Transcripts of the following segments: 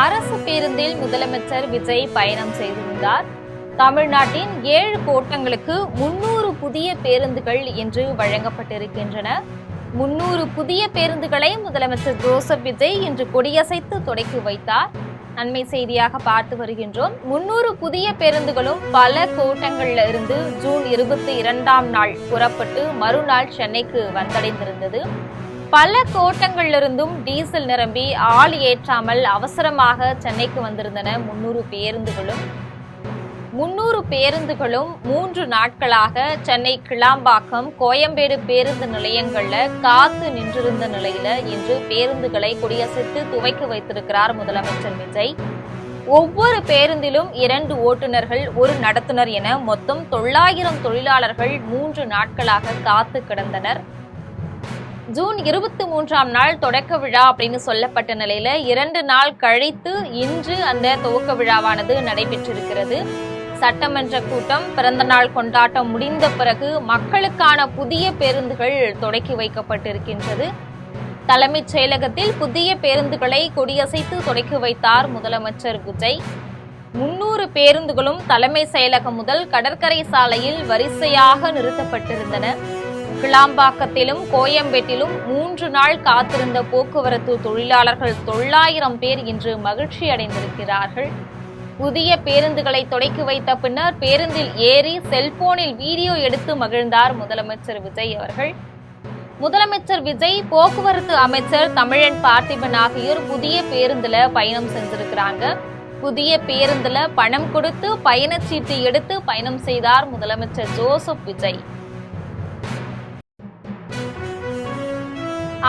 அரசு பேருந்தில் முதலமைச்சர் விஜய் பயணம் செய்திருந்தார். தமிழ்நாட்டின் 7 கோட்டங்களுக்கு 300 புதிய பேருந்துகள் இன்று வழங்கப்பட்டிருக்கின்றன. 300 புதிய பேருந்துகளை முதலமைச்சர் ஜோசப் விஜய் இன்று கொடியசைத்து தொடக்கி வைத்தார். அண்மை செய்தியாக பார்த்து வருகின்றோம். 300 புதிய பேருந்துகளும் பல கோட்டங்களில் இருந்து ஜூன் 22ஆம் நாள் புறப்பட்டு மறுநாள் சென்னைக்கு வந்தடைந்திருந்தது. பல கோட்டங்களிலிருந்தும் டீசல் நிரம்பி ஆள் ஏற்றாமல் அவசரமாக சென்னைக்கு வந்திருந்தன 300 பேருந்துகளும் 3 நாட்களாக சென்னை கிளாம்பாக்கம், கோயம்பேடு பேருந்து நிலையங்கள்ல காத்து நின்றிருந்த நிலையில இன்று பேருந்துகளை கொடியசைத்து துவக்கி வைத்திருக்கிறார் முதலமைச்சர் விஜய். ஒவ்வொரு பேருந்திலும் 2 ஓட்டுநர்கள், 1 நடத்துனர் என மொத்தம் 900 தொழிலாளர்கள் 3 நாட்களாக காத்து கிடந்தனர். ஜூன் 23ஆம் நாள் தொடக்க விழா அப்படின்னு சொல்லப்பட்ட நிலையில 2 நாள் கழித்து இன்று அந்த துவக்க விழாவானது நடைபெற்றிருக்கிறது. சட்டமன்ற கூட்டம், பிறந்த நாள் கொண்டாட்டம் முடிந்த பிறகு மக்களுக்கான புதிய பேருந்துகள் தொடக்கி வைக்கப்பட்டிருக்கின்றது. தலைமைச் செயலகத்தில் புதிய பேருந்துகளை கொடியசைத்து தொடக்கி வைத்தார் முதலமைச்சர் விஜய். 300 பேருந்துகளும் தலைமை செயலகம் முதல் கடற்கரை சாலையில் வரிசையாக நிறுத்தப்பட்டிருந்தன. கிளாம்பாக்கத்திலும் கோயம்பேட்டிலும் 3 நாள் காத்திருந்த போக்குவரத்து தொழிலாளர்கள் 900 பேர் இன்று மகிழ்ச்சி அடைந்திருக்கிறார்கள். புதிய பேருந்துகளை தொடக்கி வைத்த பின்னர் பேருந்தில் ஏறி செல்போனில் வீடியோ எடுத்து மகிழ்ந்தார் முதலமைச்சர் விஜய் அவர்கள். முதலமைச்சர் விஜய், போக்குவரத்து அமைச்சர் தமிழன் பார்த்திபன் ஆகியோர் புதிய பேருந்துல பயணம் செஞ்சிருக்கிறாங்க. புதிய பேருந்துல பணம் கொடுத்து பயணச்சீட்டு எடுத்து பயணம் செய்தார் முதலமைச்சர் ஜோசப் விஜய்.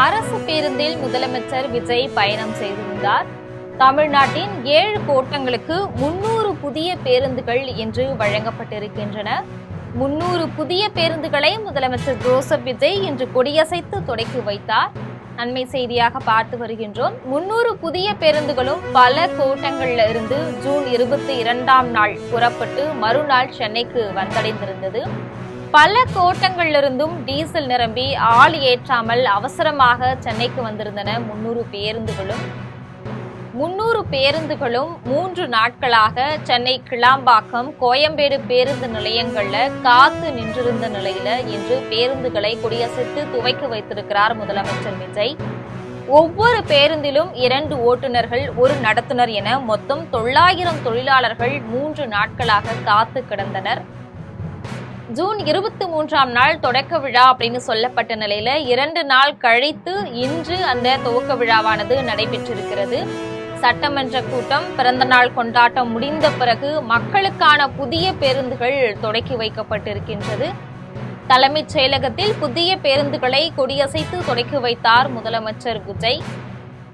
அரசு பேருந்தில் முதலமைச்சர் விஜய் பயணம் செய்திருந்தார். தமிழ்நாட்டின் 7 கோட்டங்களுக்கு 300 புதிய பேருந்துகள் இன்று வழங்கப்பட்டிருக்கின்றன. 300 புதிய பேருந்துகளை முதலமைச்சர் ஜோசப் விஜய் இன்று கொடியசைத்து தொடக்கி வைத்தார். அண்மை செய்தியாக பார்த்து வருகின்றோம். 300 புதிய பேருந்துகளும் பல கோட்டங்களில் இருந்து ஜூன் 22ஆம் நாள் புறப்பட்டு மறுநாள் சென்னைக்கு வந்தடைந்திருந்தது. பல கோட்டங்களிலிருந்தும் டீசல் நிரம்பி ஆள் ஏற்றாமல் அவசரமாக சென்னைக்கு வந்திருந்தன 300 பேருந்துகளும் 3 நாட்களாக சென்னை கிளாம்பாக்கம், கோயம்பேடு பேருந்து நிலையங்கள்ல காத்து நின்றிருந்த நிலையில இன்று பேருந்துகளை கொடியசைத்து துவக்கி வைத்திருக்கிறார் முதலமைச்சர் விஜய். ஒவ்வொரு பேருந்திலும் 2 ஓட்டுநர்கள், 1 நடத்துனர் என மொத்தம் 900 தொழிலாளர்கள் 3 நாட்களாக காத்து கிடந்தனர். ஜூன் 23ஆம் நாள் தொடக்க விழா அப்படின்னு சொல்லப்பட்ட நிலையில 2 நாள் கழித்து இன்று அந்த துவக்க விழாவானது நடைபெற்றிருக்கிறது. சட்டமன்ற கூட்டம், பிறந்த நாள் கொண்டாட்டம் முடிந்த பிறகு மக்களுக்கான புதிய பேருந்துகள் தொடக்கி வைக்கப்பட்டிருக்கின்றது. தலைமைச் செயலகத்தில் புதிய பேருந்துகளை கொடியசைத்து தொடக்கி வைத்தார் முதலமைச்சர் விஜய்.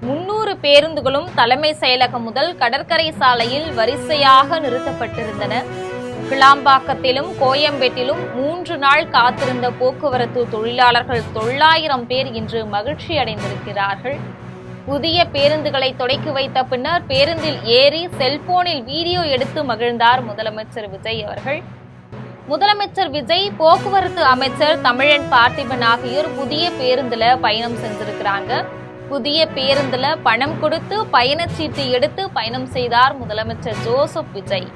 300 பேருந்துகளும் தலைமை செயலகம் முதல் கடற்கரை சாலையில் வரிசையாக நிறுத்தப்பட்டிருந்தன. கிளாம்பாக்கத்திலும் கோயம்பேட்டிலும் 3 நாள் காத்திருந்த போக்குவரத்து தொழிலாளர்கள் 900 பேர் இன்று மகிழ்ச்சி அடைந்திருக்கிறார்கள். புதிய பேருந்துகளை தொடக்கி வைத்த பின்னர் பேருந்தில் ஏறி செல்போனில் வீடியோ எடுத்து மகிழ்ந்தார் முதலமைச்சர் விஜய் அவர்கள். முதலமைச்சர் விஜய், போக்குவரத்து அமைச்சர் தமிழன் பார்த்திபன் ஆகியோர் புதிய பேருந்துல பயணம் செஞ்சிருக்கிறாங்க. புதிய பேருந்துல பணம் கொடுத்து பயணச்சீட்டு எடுத்து பயணம் செய்தார் முதலமைச்சர் ஜோசப் விஜய்.